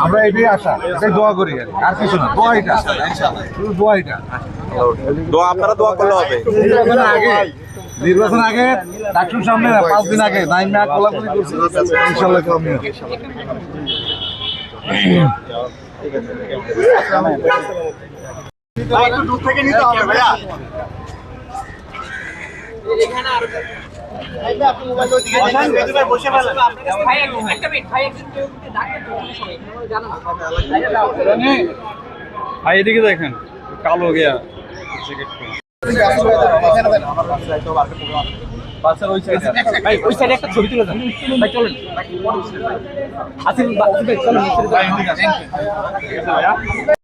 আমরা এটাই আশা, এটাই দোয়া করি আর কিছু না। দোয়া এটা, শুধু দোয়া এটা। দোয়া আপনারা দোয়া করলে হবে। নির্বাচন আগে ডাকসুর সামনে 5 দিন আগে নাইমা কোলাকুলি করছি, ইনশাআল্লাহ কমে হবে। ভাই একটু দূর থেকে নিতে হবে ভাইয়া। এখানে আর আপনি মোবাইল ওদিকে বসে ফেলেন। ভাই একটা মিনিট, ভাই একটু ডাকতে সবাই জানো না। ভাই এদিকে দেখেন, কালো গিয়া ভাই ওই সাইডে একটা ছবি তুলে দেন ভাই, চলেন আসিফ ভাই, চলেন।